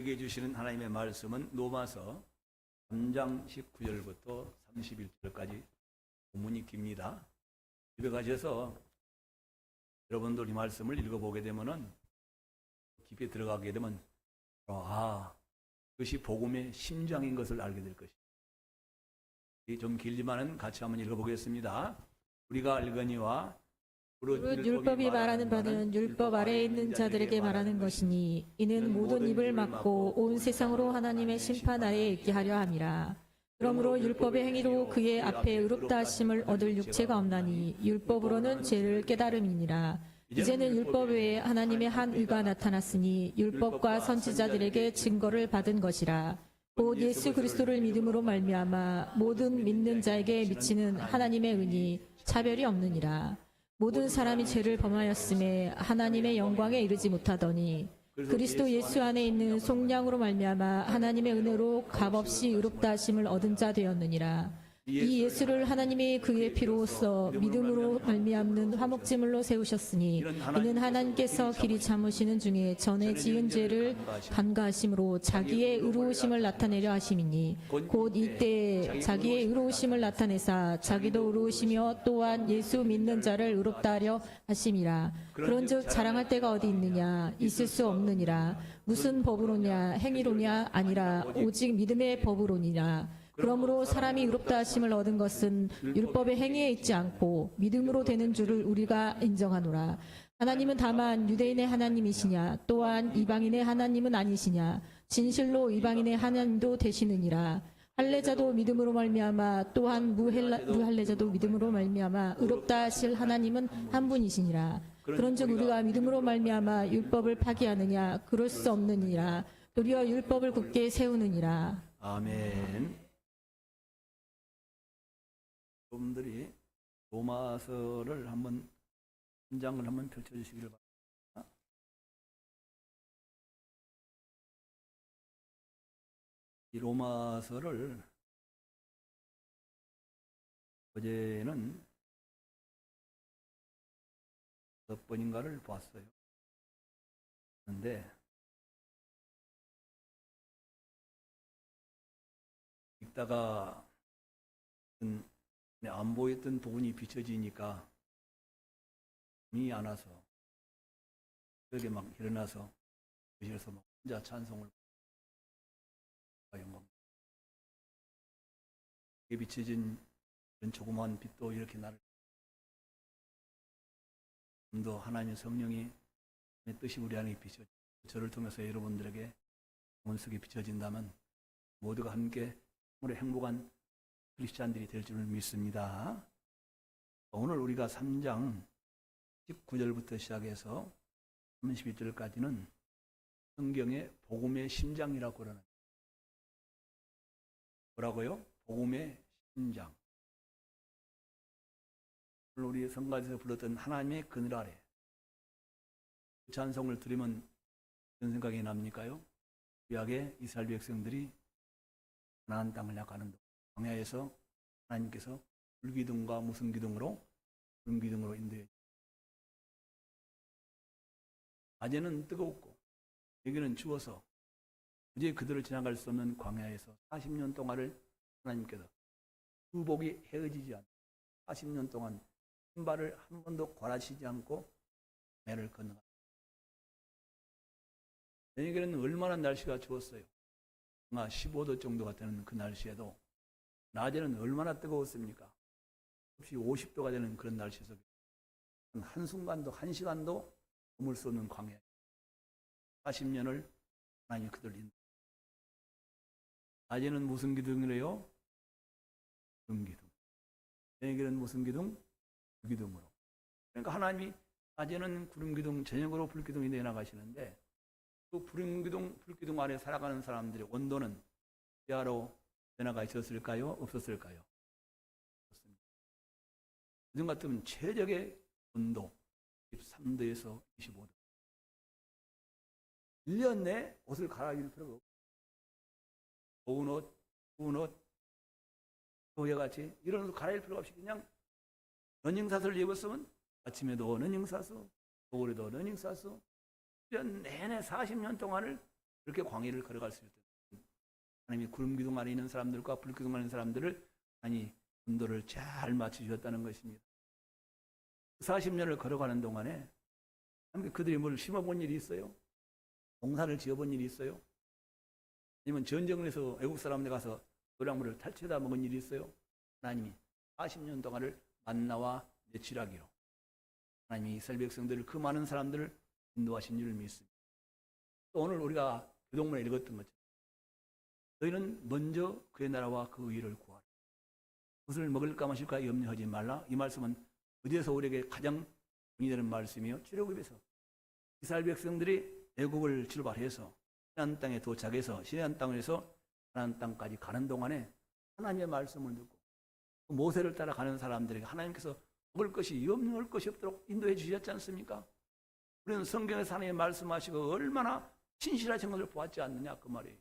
우리에게 주시는 하나님의 말씀은 로마서 3장 19절부터 31절까지 본문이 깁니다. 집에 가셔서 여러분들 이 말씀을 읽어보게 되면은 깊이 들어가게 되면 그것이 복음의 심장인 것을 알게 될 것입니다. 좀 길지만은 같이 한번 읽어보겠습니다. 우리가 알거니와 무릇 율법이 말하는 바는 율법 아래에 있는 자들에게 말하는 것이니 이는 모든 입을 막고 온 세상으로 하나님의 심판 아래에 있게 하려 함이라. 그러므로 율법의 행위로 그의 앞에 의롭다 하심을 얻을 육체가 없나니 율법으로는 죄를 깨달음이니라. 이제는 율법 외에 하나님의 한 의가 나타났으니 율법과 선지자들에게 증거를 받은 것이라. 곧 예수 그리스도를 믿음으로 말미암아 모든 믿는 자에게 미치는 하나님의 은이 차별이 없느니라. 모든 사람이 죄를 범하였음에 하나님의 영광에 이르지 못하더니 그리스도 예수 안에 있는 속량으로 말미암아 하나님의 은혜로 값없이 의롭다 하심을 얻은 자 되었느니라. 이 예수를 하나님이 그의 피로써 믿음으로 말미암는 화목제물로 세우셨으니 이는 하나님께서 길이 참으시는 중에 전에 지은 죄를 간과하심으로 자기의 의로우심을 나타내려 하심이니 곧 이때 자기의 의로우심을 나타내사 자기도 의로우시며 또한 예수 믿는 자를 의롭다 하려 하심이라. 그런즉 자랑할 데가 어디 있느냐? 있을 수 없느니라. 무슨 법으로냐? 행위로냐? 아니라 오직 믿음의 법으로니라. 그러므로 사람이 의롭다 하심을 얻은 것은 율법의 행위에 있지 않고 믿음으로 되는 줄을 우리가 인정하노라. 하나님은 다만 유대인의 하나님이시냐? 또한 이방인의 하나님은 아니시냐? 진실로 이방인의 하나님도 되시느니라. 할례자도 믿음으로 말미암아 또한 무할례자도 믿음으로 말미암아 의롭다 하실 하나님은 한 분이시니라. 그런즉 우리가 믿음으로 말미암아 율법을 파기하느냐? 그럴 수 없느니라. 도리어 율법을 굳게 세우느니라. 아멘. 여러분들이 로마서를 한번 한 장을 한번 펼쳐주시기를 바랍니다. 이 로마서를 어제는 몇 번인가를 봤어요. 그런데 읽다가 안 보였던 부분이 비춰지니까 힘이 안 와서 여기 막 일어나서 그래서 막 혼자 찬송을 영광. 이게 비춰진 이런 조그마한 빛도 이렇게 나를 좀 더 하나님의 성령이 내 뜻이 우리 안에 비춰 저를 통해서 여러분들에게 원석이 비춰진다면 모두가 함께 오늘 행복한 크리스찬들이 될 줄을 믿습니다. 오늘 우리가 3장 19절부터 시작해서 31절까지는 성경의 복음의 심장이라고 그러는 뭐라고요? 복음의 심장. 오늘 우리 성가에서 불렀던 하나님의 그늘 아래 그 찬송을 들으면 어떤 생각이 납니까요? 구약의 이스라엘 백성들이 가나안 땅을 약하는 광야에서 하나님께서 불기둥과 무슨 기둥으로? 불기둥으로 인도해. 낮에는 뜨겁고 여기는 추워서 도저히 그들을 지나갈 수 없는 광야에서 40년 동안을 하나님께서 후복이 헤어지지 않고 40년 동안 신발을 한 번도 골아치지 않고 매를 건너갔습니다. 저녁에는 얼마나 날씨가 추웠어요. 15도 정도가 되는 그 날씨에도 낮에는 얼마나 뜨거웠습니까? 혹시 50도가 되는 그런 날씨 속에 한순간도 한 시간도 머물 수 없는 광야 40년을 하나님이 그들 인도. 낮에는 무슨 기둥이래요? 불기둥. 저녁에는 무슨 기둥? 불기둥으로. 그러니까 하나님이 낮에는 구름기둥, 저녁으로 불기둥이 내려가시는데 그 불기둥 아래 살아가는 사람들의 온도는 지하로 변화가 있었을까요? 없었을까요? 없습니다. 요즘 같으면 최적의 온도 13도에서 25도. 1년 내 옷을 갈아입을 필요가 없고 더운 옷, 추운 옷, 도예같이 이런 옷을 갈아입을 필요가 없이 그냥 러닝샷을 입었으면 아침에도 러닝샷, 겨울에도 러닝샷 1년 내내 40년 동안을 그렇게 광야를 걸어갈 수 있도록 하나님이 구름 기둥 안에 있는 사람들과 불 기둥 안에 있는 사람들을 아니 인도를 잘 맞추셨다는 것입니다. 40년을 걸어가는 동안에 그들이 뭘 심어본 일이 있어요? 농사를 지어본 일이 있어요? 아니면 전쟁을 해서 애국 사람들 가서 노량물을 탈취하다 먹은 일이 있어요? 하나님이 40년 동안을 만나와 내치라기로 하나님이 이스라엘 백성들을 그 많은 사람들을 인도하신 줄을 믿습니다. 또 오늘 우리가 교동문에 읽었던 것처럼 너희는 먼저 그의 나라와 그 의를 구하라. 무엇을 먹을까 마실까 염려하지 말라. 이 말씀은 어디에서 우리에게 가장 본이 되는 말씀이요? 출애굽에서 이스라엘 백성들이 애굽을 출발해서 시내한 땅에 도착해서 시내한 땅에서 가나안 땅까지 가는 동안에 하나님의 말씀을 듣고 그 모세를 따라 가는 사람들에게 하나님께서 먹을 것이 염려할 것이 없도록 인도해 주셨지 않습니까? 우리는 성경에서 하나님의 말씀하시고 얼마나 신실하신 것을 보았지 않느냐 그 말이에요.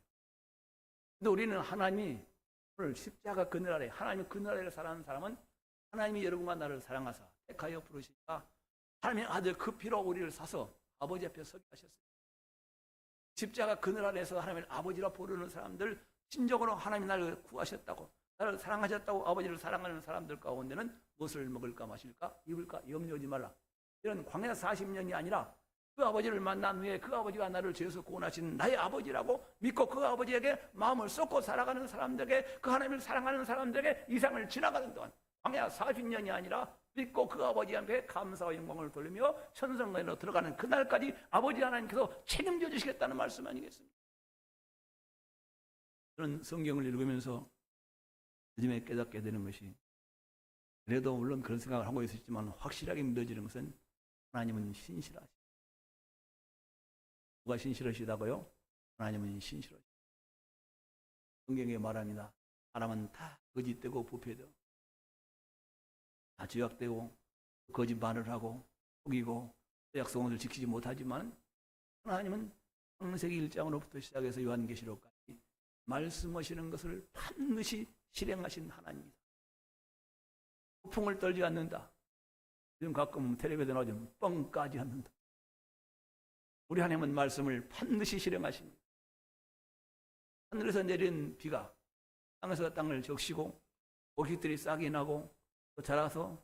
근데 우리는 하나님이 오늘 십자가 그늘 아래 하나님의 그늘 아래를 살아가는 사람은 하나님이 여러분과 나를 사랑하사 택하여 부르시니까 하나님의 아들 그 피로 우리를 사서 아버지 앞에 서게 하셨어요. 십자가 그늘 아래에서 하나님을 아버지라 부르는 사람들 진정으로 하나님이 나를 구하셨다고 나를 사랑하셨다고 아버지를 사랑하는 사람들 가운데는 무엇을 먹을까 마실까 입을까 염려하지 말라. 이런 광야 40년이 아니라 그 아버지를 만난 후에 그 아버지가 나를 죄에서 구원하신 나의 아버지라고 믿고 그 아버지에게 마음을 쏟고 살아가는 사람들에게 그 하나님을 사랑하는 사람들에게 이상을 지나가는 동안 광야 40년이 아니라 믿고 그 아버지 앞에 감사와 영광을 돌리며 천성관으로 들어가는 그날까지 아버지 하나님께서 책임져 주시겠다는 말씀 아니겠습니까? 저는 성경을 읽으면서 요즘에 깨닫게 되는 것이 그래도 물론 그런 생각을 하고 있었지만 확실하게 믿어지는 것은 하나님은 신실하시다. 누가 신실하시다고요? 하나님은 신실하시다. 성경에 말합니다. 사람은 다 거짓되고 부패되고 다 죄악되고 거짓말을 하고 속이고 약속을 지키지 못하지만 하나님은 창세기 1장으로부터 시작해서 요한계시록까지 말씀하시는 것을 반드시 실행하신 하나님입니다. 폭풍을 떨지 않는다. 지금 가끔 텔레비전에 나오지만 뻥까지 않는다. 우리 하나님은 말씀을 반드시 실행하십니다. 하늘에서 내린 비가 땅에서 땅을 적시고 고깃들이 싹이 나고 또 자라서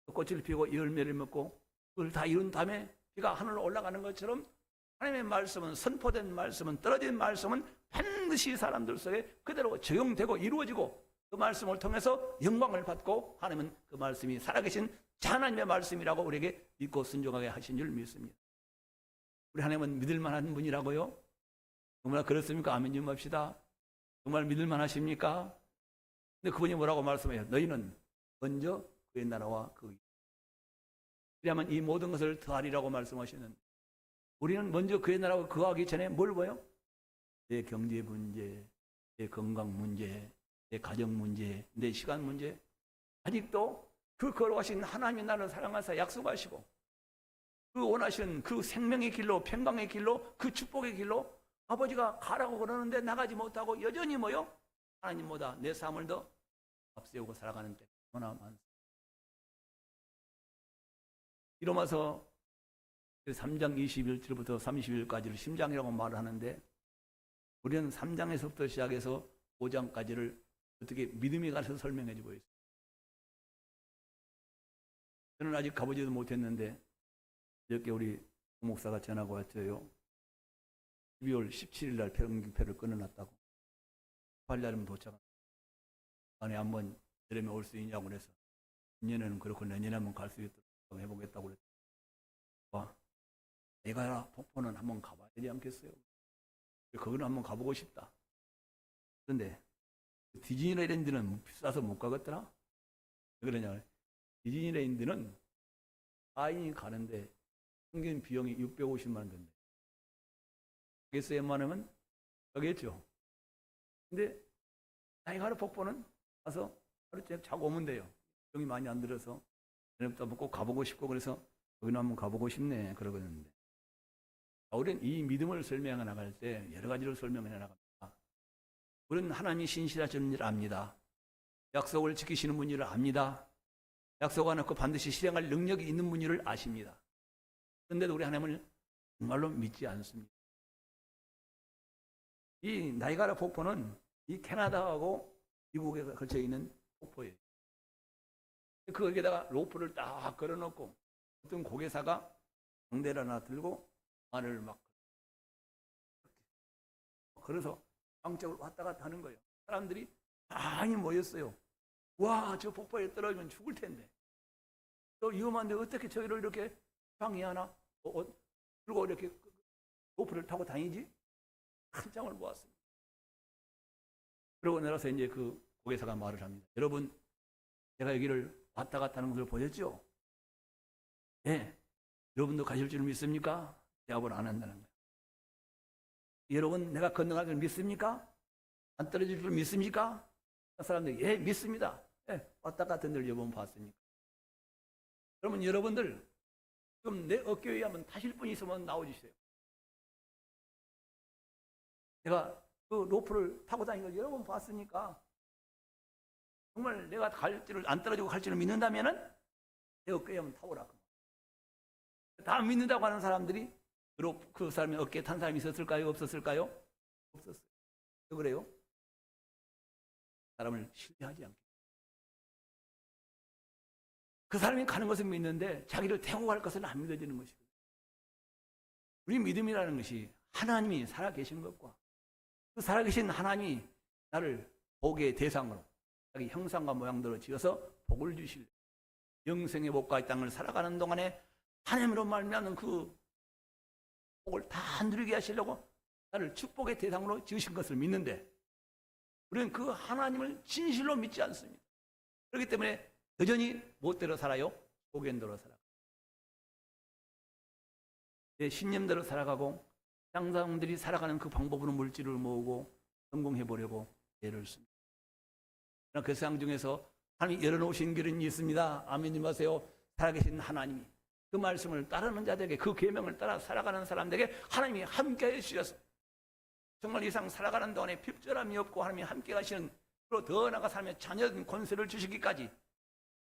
또 꽃을 피우고 열매를 맺고 그걸 다 이룬 다음에 비가 하늘로 올라가는 것처럼 하나님의 말씀은 선포된 말씀은 떨어진 말씀은 반드시 사람들 속에 그대로 적용되고 이루어지고 그 말씀을 통해서 영광을 받고 하나님은 그 말씀이 살아계신 하나님의 말씀이라고 우리에게 믿고 순종하게 하신 줄 믿습니다. 우리 하나님은 믿을 만한 분이라고요? 정말 그렇습니까? 아멘 좀 합시다. 정말 믿을 만하십니까? 근데 그분이 뭐라고 말씀해요? 너희는 먼저 그의 나라와 그 의. 그래야만 이 모든 것을 더하리라고 말씀하시는 우리는 먼저 그의 나라와 그하기 전에 뭘 봐요? 내 경제 문제, 내 건강 문제, 내 가정 문제, 내 시간 문제 아직도 그 걸어가신 하나님이 나를 사랑하사 약속하시고 그 원하시는 그 생명의 길로 평강의 길로 그 축복의 길로 아버지가 가라고 그러는데 나가지 못하고 여전히 뭐요? 하나님보다 내 삶을 더 앞세우고 살아가는 때 얼마나 많습니다. 이로마서 3장 21절부터 30일까지를 심장이라고 말을 하는데 우리는 3장에서부터 시작해서 5장까지를 어떻게 믿음이 가서 설명해 주고 있어요. 저는 아직 가보지도 못했는데 이렇게 우리 목사가 전하고 왔어요. 12월 17일 날 평균표를 끊어놨다고 8일날이면 도착합니다. 안에 한번 여름에 올 수 있냐고 그래서 내년에는 그렇고 내년에 한번 갈 수 있도록 해보겠다고 그랬어요. 내가 폭포는 한번 가봐야 되지 않겠어요? 거기는 한번 가보고 싶다. 그런데 디즈니랜드는 비싸서 못 가겠더라? 왜 그러냐? 디즈니랜드는 4인이 가는데 평균 비용이 650만 원 된대. 그래서 웬만하면 가겠죠. 근데 나이가라 폭포는 가서 하루째 자고 오면 돼요. 비용이 많이 안 들어서 내년부터 꼭 가보고 싶고 그래서 여기는 한번 가보고 싶네 그러거든요. 우리는 이 믿음을 설명해 나갈 때 여러 가지를 설명해 나갑니다. 우리는 하나님이 신실하신 줄 압니다. 약속을 지키시는 분인 줄 압니다. 약속 안 했고 반드시 실행할 능력이 있는 분인 줄 아십니다. 그런데도 우리 하나님을 정말로 믿지 않습니다. 이 나이가라 폭포는 이 캐나다하고 미국에 걸쳐 있는 폭포예요. 거기에다가 로프를 딱 걸어놓고 어떤 고개사가 방대를 하나 들고 말을 막 걸어서 양쪽으로 왔다 갔다 하는 거예요. 사람들이 많이 모였어요. 와, 저 폭포에 떨어지면 죽을 텐데. 또 위험한데 어떻게 저기를 이렇게 방해하나? 그리고 이렇게 로프를 타고 다니지? 한참을 모았습니다. 그러고 내려서 이제 그 고개사가 말을 합니다. 여러분, 제가 여기를 왔다 갔다 하는 것을 보셨죠? 네. 여러분도 가실 줄 믿습니까? 대답을 안 한다는 거예요. 여러분, 내가 건너갈 줄 믿습니까? 안 떨어질 줄 믿습니까? 사람들이 예, 믿습니다. 예, 왔다 갔다 늘 여러분 봤으니까. 그러면 여러분들 지금 내 어깨 위에 한번 타실 분이 있으면 나와주세요. 내가 그 로프를 타고 다니는 걸 여러 번 봤으니까 정말 내가 갈 줄을 안 떨어지고 갈 줄을 믿는다면은 내 어깨에 한번 타보라. 다 믿는다고 하는 사람들이 그 사람의 어깨에 탄 사람이 있었을까요? 없었을까요? 없었어요. 왜 그래요? 사람을 신뢰하지 않게. 그 사람이 가는 것을 믿는데 자기를 태우고 갈 것은 안 믿어지는 것이거든요. 우리 믿음이라는 것이 하나님이 살아계신 것과 그 살아계신 하나님이 나를 복의 대상으로 자기 형상과 모양대로 지어서 복을 주실 영생의 복과 이 땅을 살아가는 동안에 하나님으로 말미암는 그 복을 다 누리게 하시려고 나를 축복의 대상으로 지으신 것을 믿는데 우리는 그 하나님을 진실로 믿지 않습니다. 그렇기 때문에 여전히 무엇대로 살아요? 보견대로 살아가고 내 신념대로 살아가고 장사람들이 살아가는 그 방법으로 물질을 모으고 성공해보려고 애를 씁니다. 그러나 그 세상 중에서 하나님이 열어놓으신 길은 있습니다. 아멘님 하세요. 살아계신 하나님이 그 말씀을 따르는 자들에게 그 계명을 따라 살아가는 사람들에게 하나님이 함께해 주셔서 정말 이 세상 살아가는 동안에 핍절함이 없고 하나님이 함께 가시는 그리고 더 나아가 삶의 자녀된 권세를 주시기까지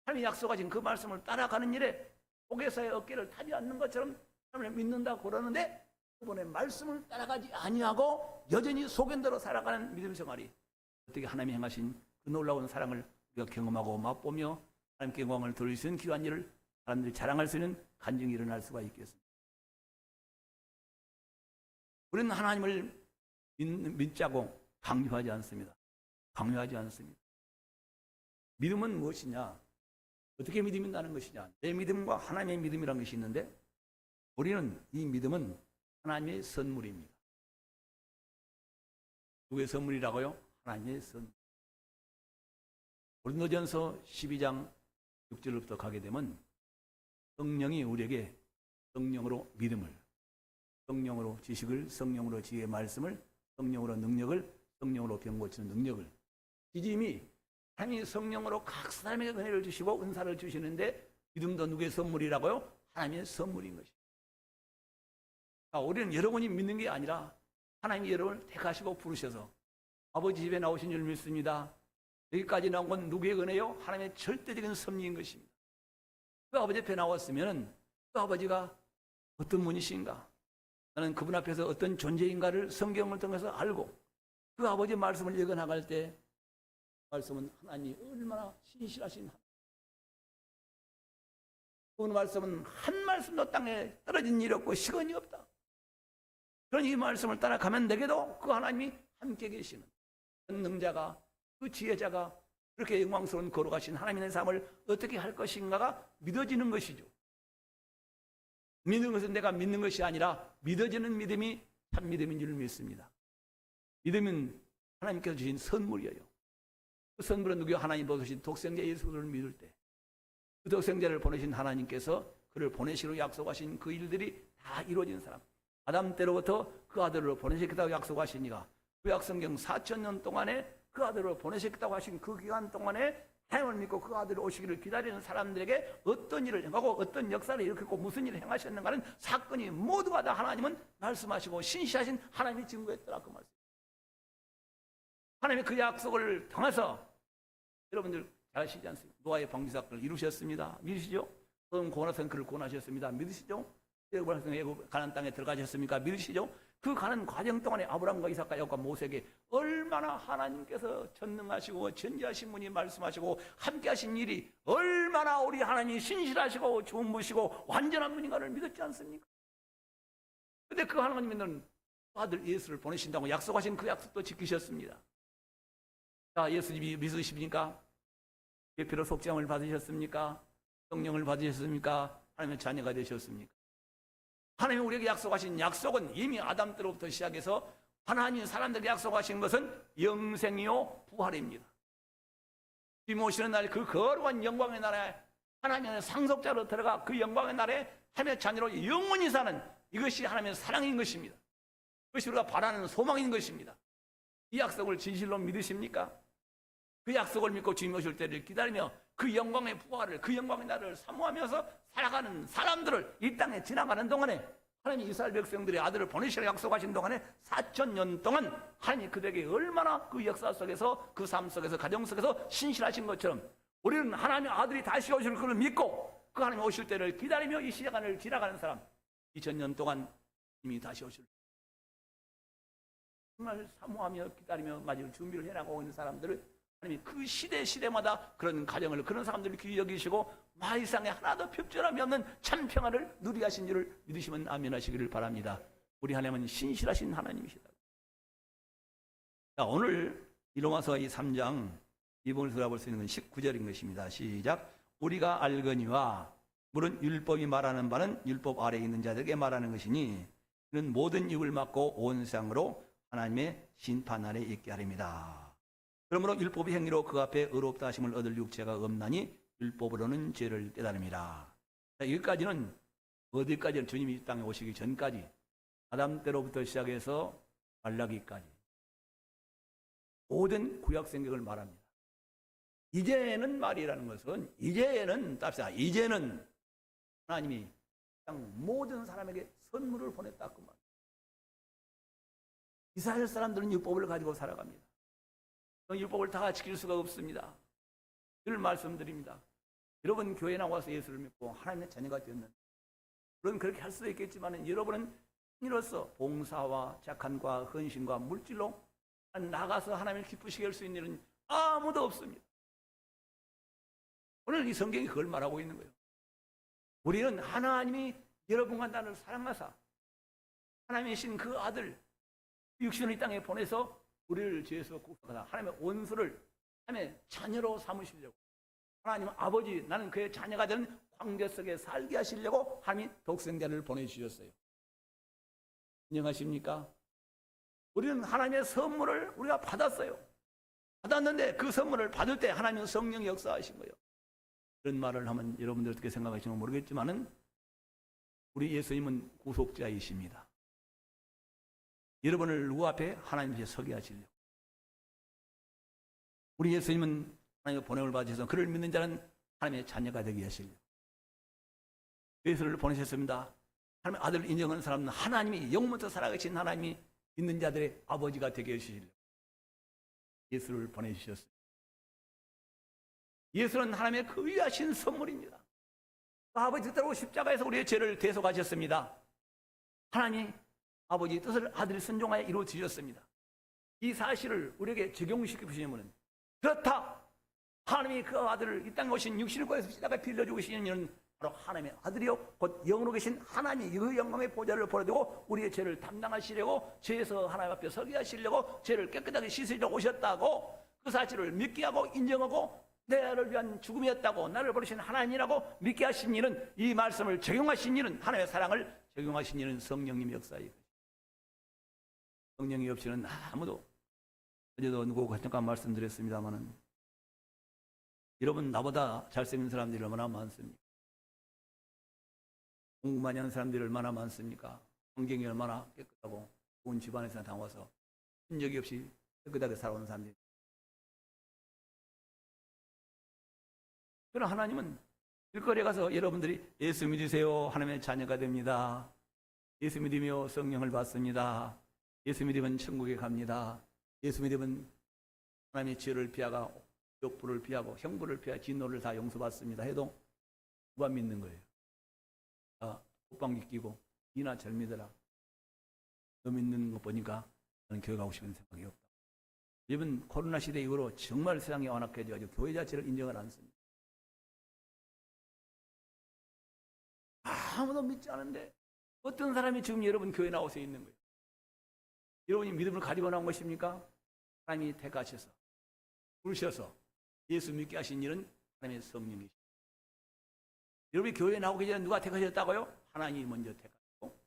하나님이 약속하신 그 말씀을 따라가는 일에 보게사의 어깨를 타지 않는 것처럼 하나님을 믿는다고 그러는데 그분의 말씀을 따라가지 아니하고 여전히 소견대로 살아가는 믿음 생활이 어떻게 하나님이 행하신 그 놀라운 사랑을 우리가 경험하고 맛보며 하나님께 영광을 돌릴 수 있는 귀한 일을 사람들이 자랑할 수 있는 간증이 일어날 수가 있겠습니다. 우리는 하나님을 믿자고 강요하지 않습니다. 강요하지 않습니다. 믿음은 무엇이냐? 어떻게 믿음이 나는 것이냐? 내 믿음과 하나님의 믿음이라는 것이 있는데 우리는 이 믿음은 하나님의 선물입니다. 누구의 선물이라고요? 하나님의 선물. 고린도전서 12장 6절부터 가게 되면 성령이 우리에게 성령으로 믿음을, 성령으로 지식을, 성령으로 지혜의 말씀을, 성령으로 능력을, 성령으로 병 고치는 능력을 지짐이 하나님이 성령으로 각 사람에게 은혜를 주시고 은사를 주시는데 믿음도 누구의 선물이라고요? 하나님의 선물인 것입니다. 우리는 여러분이 믿는 게 아니라 하나님이 여러분을 택하시고 부르셔서 아버지 집에 나오신 줄 믿습니다. 여기까지 나온 건 누구의 은혜요? 하나님의 절대적인 섭리인 것입니다. 그 아버지 앞에 나왔으면 그 아버지가 어떤 분이신가? 나는 그분 앞에서 어떤 존재인가를 성경을 통해서 알고 그 아버지의 말씀을 읽어나갈 때 말씀은 하나님이 얼마나 신실하신 그 말씀은 한 말씀도 땅에 떨어진 일이 없고 시건이 없다. 그런 이 말씀을 따라가면 내게도 그 하나님이 함께 계시는 권능자가 그 지혜자가 그렇게 영광스러운 걸어가신 하나님의 삶을 어떻게 할 것인가가 믿어지는 것이죠. 믿는 것은 내가 믿는 것이 아니라 믿어지는 믿음이 참 믿음인 줄 믿습니다. 믿음은 하나님께서 주신 선물이에요. 그 선물은 누구요? 하나님 보내신 독생자 예수를 믿을 때 그 독생자를 보내신 하나님께서 그를 보내시기로 약속하신 그 일들이 다 이루어진 사람 아담 때로부터 그 아들을 보내시겠다고 약속하시니가 구약성경 4,000년 동안에 그 아들을 보내시겠다고 하신 그 기간 동안에 하나님을 믿고 그 아들을 오시기를 기다리는 사람들에게 어떤 일을 행하고 어떤 역사를 일으켰고 무슨 일을 행하셨는가는 사건이 모두가 다 하나님은 말씀하시고 신시하신 하나님이 증거했더라 그 말씀. 하나님이 그 약속을 통해서 여러분들 잘 아시지 않습니까? 노아의 방주사건을 이루셨습니다. 믿으시죠? 고나선 그를 구원하셨습니다. 믿으시죠? 애굽 가나안 땅에 들어가셨습니까? 믿으시죠? 그 가는 과정 동안에 아브라함과 이삭과 야곱과 모세에게 얼마나 하나님께서 전능하시고 전지하신 분이 말씀하시고 함께하신 일이 얼마나 우리 하나님이 신실하시고 좋은 분이시고 완전한 분인가를 믿었지 않습니까? 그런데 그 하나님은 아들 예수를 보내신다고 약속하신 그 약속도 지키셨습니다. 자, 예수님이 믿으십니까? 예표로 속죄함을 받으셨습니까? 성령을 받으셨습니까? 하나님의 자녀가 되셨습니까? 하나님이 우리에게 약속하신 약속은 이미 아담 때로부터 시작해서 하나님 사람들에게 약속하신 것은 영생이요 부활입니다. 주님 오시는 날 그 거룩한 영광의 나라에 하나님의 상속자로 들어가 그 영광의 나라에 하나님의 자녀로 영원히 사는 이것이 하나님의 사랑인 것입니다. 그것이 우리가 바라는 소망인 것입니다. 이 약속을 진실로 믿으십니까? 그 약속을 믿고 주님 오실 때를 기다리며 그 영광의 부활을 그 영광의 나라를 사모하면서 살아가는 사람들을 이 땅에 지나가는 동안에 하나님이 이스라엘 백성들의 아들을 보내시라고 약속하신 동안에 4,000년 동안 하나님이 그들에게 얼마나 그 역사 속에서 그 삶 속에서 가정 속에서 신실하신 것처럼 우리는 하나님의 아들이 다시 오실 것을 믿고 그 하나님이 오실 때를 기다리며 이 시간을 지나가는 사람 2000년 동안 이미 다시 오실 정말 사모하며 기다리며 맞을 준비를 해나가고 있는 사람들을 하나님이 그 시대마다 그런 가정을 그런 사람들을 귀히 여기시고 마이상에 하나도 핍절함이 없는 참 평안을 누리게 하신 줄을 믿으시면 아멘 하시기를 바랍니다. 우리 하나님은 신실하신 하나님이시다. 자, 오늘 이로마서 이 3장 이번을 돌아볼 수 있는 건 19절인 것입니다. 시작. 우리가 알거니와 물은 율법이 말하는 바는 율법 아래에 있는 자들에게 말하는 것이니 그는 모든 입을 막고 온 세상으로 하나님의 심판 아래에 있게 하렵니다. 그러므로 율법의 행위로 그 앞에 의롭다 하심을 얻을 육체가 없나니 율법으로는 죄를 깨달음이라. 자, 여기까지는 어디까지는 주님이 이 땅에 오시기 전까지 아담 때로부터 시작해서 말라기까지 모든 구약 성경을 말합니다. 이제는 말이라는 것은 이제는 답시다. 이제는 하나님이 땅 모든 사람에게 선물을 보냈다 그 말. 이스라엘 사람들은 율법을 가지고 살아갑니다. 그 율법을 다 지킬 수가 없습니다. 늘 말씀드립니다. 여러분 교회 나와서 예수를 믿고 하나님의 자녀가 되었는데 물론 그렇게 할 수도 있겠지만 여러분은 이로써 봉사와 착함과 헌신과 물질로 나가서 하나님을 기쁘시게 할 수 있는 일은 아무도 없습니다. 오늘 이 성경이 그걸 말하고 있는 거예요. 우리는 하나님이 여러분과 나를 사랑하사 하나님이신 그 아들 육신을 이 땅에 보내서 우리를 죄에서 구속하사 하나님의 원수를 하나님의 자녀로 삼으시려고 하나님 아버지 나는 그의 자녀가 되는 광대 속에 살게 하시려고 하나님이 독생자를 보내주셨어요. 인정하십니까? 우리는 하나님의 선물을 우리가 받았어요. 받았는데 그 선물을 받을 때 하나님은 성령이 역사하신 거예요. 그런 말을 하면 여러분들 어떻게 생각하시는지 모르겠지만은 우리 예수님은 구속자이십니다. 여러분을 누구 앞에 하나님 앞에 서게 하시려고. 우리 예수님은 하나님의 보냄을 받으셔서 그를 믿는 자는 하나님의 자녀가 되게 하시려고. 예수를 보내셨습니다. 하나님의 아들을 인정하는 사람은 하나님이 영원부터 살아계신 하나님이 믿는 자들의 아버지가 되게 하시려고 예수를 보내주셨습니다. 예수는 하나님의 그 위하신 선물입니다. 그 아버지 뜻대로 십자가에서 우리의 죄를 대속하셨습니다. 하나님 아버지 뜻을 아들이 순종하여 이루어 주셨습니다. 이 사실을 우리에게 적용시키시면 그렇다. 하나님이 그 아들을 이 땅에 오신 육신을 구해서 십자가에 피 흘려 죽으시는 이는 바로 하나님의 아들이요 곧 영으로 계신 하나님이 그 영광의 보좌를 버려두고 우리의 죄를 담당하시려고 죄에서 하나님 앞에 서게 하시려고 죄를 깨끗하게 씻으려고 오셨다고 그 사실을 믿게 하고 인정하고 나를 위한 죽음이었다고 나를 버리신 하나님이라고 믿게 하신 일은 이 말씀을 적용하신 일은 하나님의 사랑을 적용하신 일은 성령님의 역사이고 성령이 없이는 아무도 어제도 누구 잠깐 말씀드렸습니다마는 여러분 나보다 잘생긴 사람들이 얼마나 많습니까? 공부 많이 하는 사람들이 얼마나 많습니까? 환경이 얼마나 깨끗하고 좋은 집안에서 나와서 흔적이 없이 깨끗하게 살아오는 사람들이. 그러나 하나님은 길거리에 가서 여러분들이 예수 믿으세요. 하나님의 자녀가 됩니다. 예수 믿으며 성령을 받습니다. 예수 믿으면 천국에 갑니다. 예수 믿으면 하나님의 죄를 피하고 욕부를 피하고 형부를 피하고 진노를 다 용서받습니다. 해도 누가 믿는 거예요? 옷방귀 끼고 이나 절 믿어라. 믿는 거 보니까 저는 교회 가고 싶은 생각이 없다. 이번 코로나 시대 이후로 정말 세상이 완악해져가지고 교회 자체를 인정을 안 씁니다. 아무도 믿지 않은데 어떤 사람이 지금 여러분 교회 나와서 있는 거예요? 여러분이 믿음을 가지고 나온 것입니까? 하나님이 택하셔서 부르셔서 예수 믿게 하신 일은 하나님의 성령이십니다. 여러분이 교회에 나오기 전에 누가 택하셨다고요? 하나님이 먼저 택하셨고,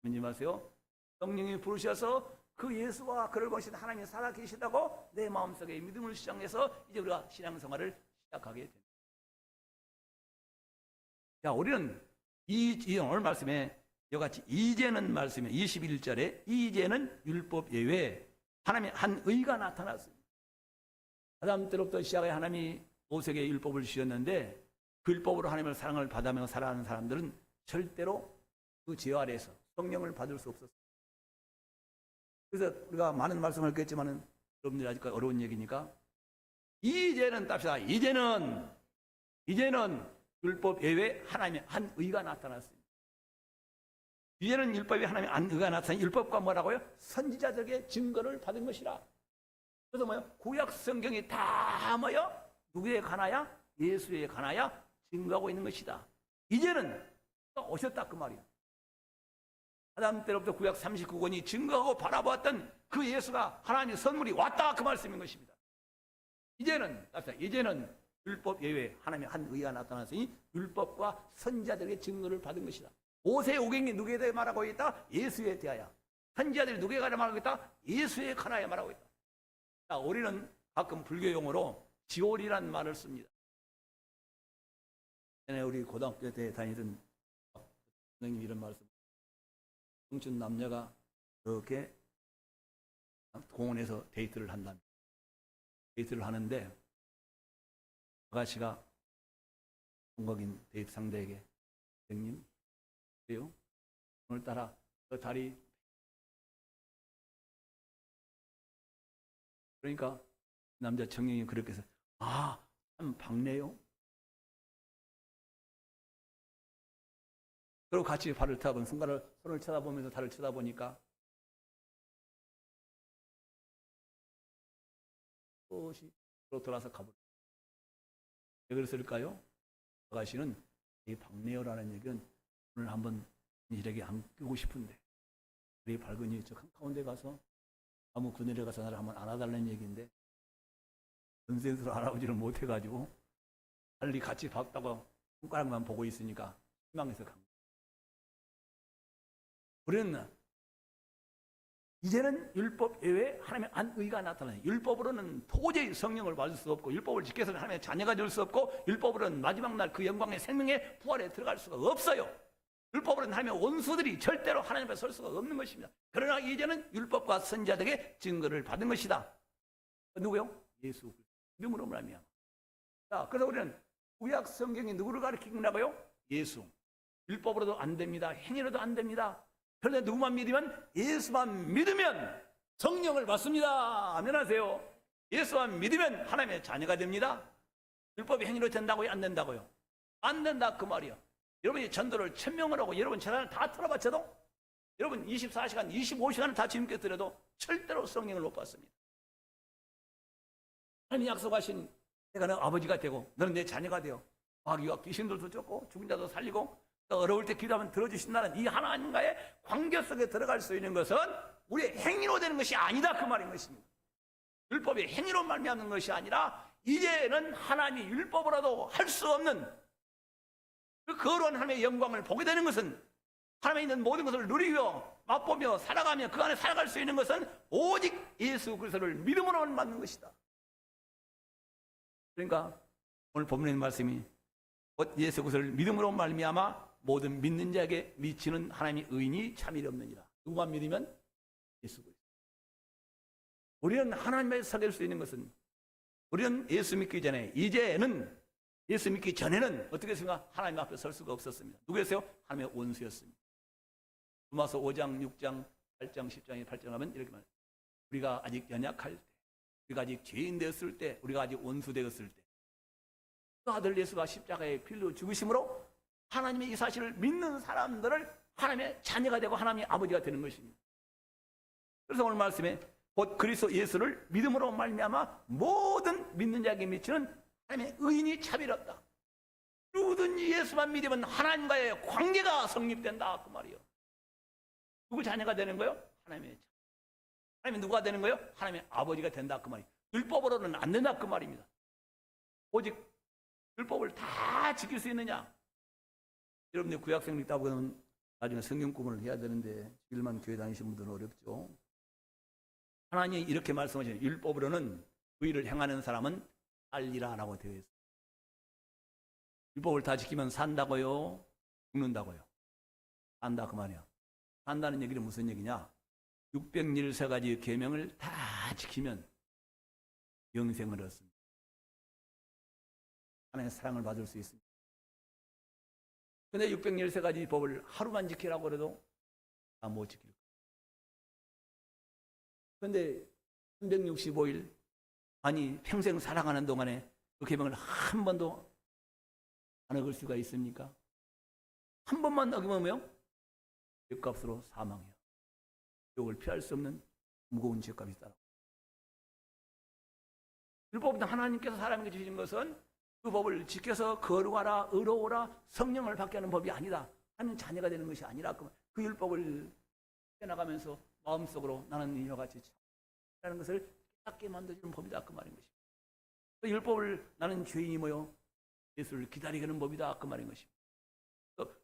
믿지 마세요. 성령이 부르셔서 그 예수와 그를 보신 하나님이 살아계시다고 내 마음속에 믿음을 시작해서 이제 우리가 신앙생활을 시작하게 됩니다. 자, 우리는 오늘 말씀에 이같이 이제는 말씀에 21절에 이제는 율법 예외 하나님의 한 의가 나타났습니다. 아담 때로부터 시작해 하나님이 모세에게 율법을 주셨는데 그 율법으로 하나님의 사랑을 받으며 살아가는 사람들은 절대로 그 죄 아래에서 성령을 받을 수 없었습니다. 그래서 우리가 많은 말씀을 했겠지만 여러분들이 아직까지 어려운 얘기니까 이제는 답시다. 이제는 율법 예외 하나님의 한 의가 나타났습니다. 이제는 율법에 하나님의 한 의가 나타난 율법과 뭐라고요? 선지자들에게 증거를 받은 것이라. 그래서 뭐요? 구약 성경이 다 뭐요? 누구에 관하여? 예수에 관하여 증거하고 있는 것이다. 이제는 오셨다 그 말이야. 아담 때로부터 구약 39권이 증거하고 바라보았던 그 예수가 하나님의 선물이 왔다 그 말씀인 것입니다. 이제는 율법 예외 하나님의 한 의가 나타났으니 율법과 선지자들에게 증거를 받은 것이다. 모세의 오경이 누구에 대해 말하고 있다? 예수에 대하여. 선지자들이 누구에 관하여 말하고 있다? 예수에 관하여 말하고 있다. 자, 우리는 가끔 불교 용어로 지올이라는 말을 씁니다. 전에 우리 고등학교 때 다니던 선생님이 이런 말씀. 청춘 남녀가 이렇게 공원에서 데이트를 한답니다. 데이트를 하는데 아가씨가 동거인 데이트 상대에게 선생님 그래요? 오늘따라 저 다리 그러니까 남자 청년이 그렇게 해서 참 밝네요. 그리고 같이 발을 타본 손을 쳐다보면서 달을 쳐다보니까 또시 돌아서 가버렸어요. 왜 그랬을까요? 아가씨는 이 밝네요라는 얘기는 오늘 한번 일에게 안기고 싶은데 우리 밝은이 저 한가운데 가서 아무 그늘에 가서 나를 한번 안아달라는 얘기인데 전생스로 알아보지를 못해가지고 빨리 같이 봤다고 손가락만 보고 있으니까 희망해서 간 거예요. 우리는 이제는 율법 예외 하나님의 한 의가 나타나요. 율법으로는 도저히 성령을 받을 수 없고 율법을 지켜서는 하나님의 자녀가 될 수 없고 율법으로는 마지막 날 그 영광의 생명의 부활에 들어갈 수가 없어요. 율법으로는 하나님의 원수들이 절대로 하나님 앞에 설 수가 없는 것입니다. 그러나 이제는 율법과 선지자들에게 증거를 받은 것이다. 누구요? 예수 이름으로 말미암아. 자, 그래서 우리는 구약 성경이 누구를 가리킨다고요? 예수. 율법으로도 안 됩니다. 행위로도 안 됩니다. 그런데 누구만 믿으면 예수만 믿으면 성령을 받습니다. 아멘하세요. 예수만 믿으면 하나님의 자녀가 됩니다. 율법이 행위로 된다고요? 안 된다고요? 안 된다 그 말이요. 여러분이 전도를 1000명을 하고 여러분 재산을 다 털어바쳐도 여러분 24시간 25시간을 다 주님께 드려도 절대로 성령을 못 받습니다. 하나님이 약속하신 내가 너 아버지가 되고 너는 내 자녀가 되어 마귀와 귀신들도 쫓고 죽은 자도 살리고 어려울 때 기도하면 들어주신다는 이 하나님과의 관계 속에 들어갈 수 있는 것은 우리의 행위로 되는 것이 아니다 그 말인 것입니다. 율법이 행위로 말미암는 것이 아니라 이제는 하나님이 율법으로도 할 수 없는 그 거룩한 하나님의 영광을 보게 되는 것은 하나님에 있는 모든 것을 누리며 맛보며 살아가며 그 안에 살아갈 수 있는 것은 오직 예수 그리스도를 믿음으로만 받는 것이다. 그러니까 오늘 본문의 말씀이 예수 그리스도를 믿음으로 말미암아 모든 믿는 자에게 미치는 하나님의 의인이 참이 없느니라. 누구만 믿으면 예수 그리스도. 우리는 하나님에 서될 수 있는 것은 우리는 예수 믿기 전에 이제는 예수 믿기 전에는 어떻게 했습니까? 하나님 앞에 설 수가 없었습니다. 누구였어요? 하나님의 원수였습니다. 로마서 5장, 6장, 8장, 10장에 8장 하면 이렇게 말해요. 우리가 아직 연약할 때, 우리가 아직 죄인 되었을 때, 우리가 아직 원수 되었을 때 그 아들 예수가 십자가에 필로 죽으심으로 하나님의 이 사실을 믿는 사람들을 하나님의 자녀가 되고 하나님의 아버지가 되는 것입니다. 그래서 오늘 말씀에 곧 그리스도 예수를 믿음으로 말미암아 모든 믿는 자에게 미치는 하나님의 의인이 차별이 없다. 누구든지 예수만 믿으면 하나님과의 관계가 성립된다 그 말이에요. 누구 자녀가 되는 거예요? 하나님의 자녀. 하나님이 누가 되는 거예요? 하나님의 아버지가 된다 그 말이에요. 율법으로는 안 된다 그 말입니다. 오직 율법을 다 지킬 수 있느냐? 여러분들 구약생 읽다 보면 나중에 성경 구분을 해야 되는데 일만 교회 다니시는 분들은 어렵죠. 하나님이 이렇게 말씀하시는 율법으로는 의를 행하는 사람은 살리라라고 되어 있어요. 율법을 다 지키면 산다고요? 죽는다고요? 산다 그 말이야. 산다는 얘기는 무슨 얘기냐? 613가지 계명을 다 지키면 영생을 얻습니다. 하나님의 사랑을 받을 수 있습니다. 근데 613가지 법을 하루만 지키라고 해도 다 못 지킬 거예요. 그런데 365일 아니 평생 살아가는 동안에 그 계명을 한 번도 안 어길 수가 있습니까? 한 번만 어기면요 죄값으로 사망해요. 욕을 피할 수 없는 무거운 죄값이 따라. 율법은 하나님께서 사람에게 주신 것은 그 법을 지켜서 거룩하라, 의로우라, 성령을 받게 하는 법이 아니다. 하나님 자녀가 되는 것이 아니라 그 율법을 깨나가면서 마음속으로 나는 이와 같이 라는 것을 깨닫게 만들어주는 법이다 그 말인 것입니다. 그 율법을 나는 죄인이 모여 예수를 기다리게 하는 법이다 그 말인 것입니다.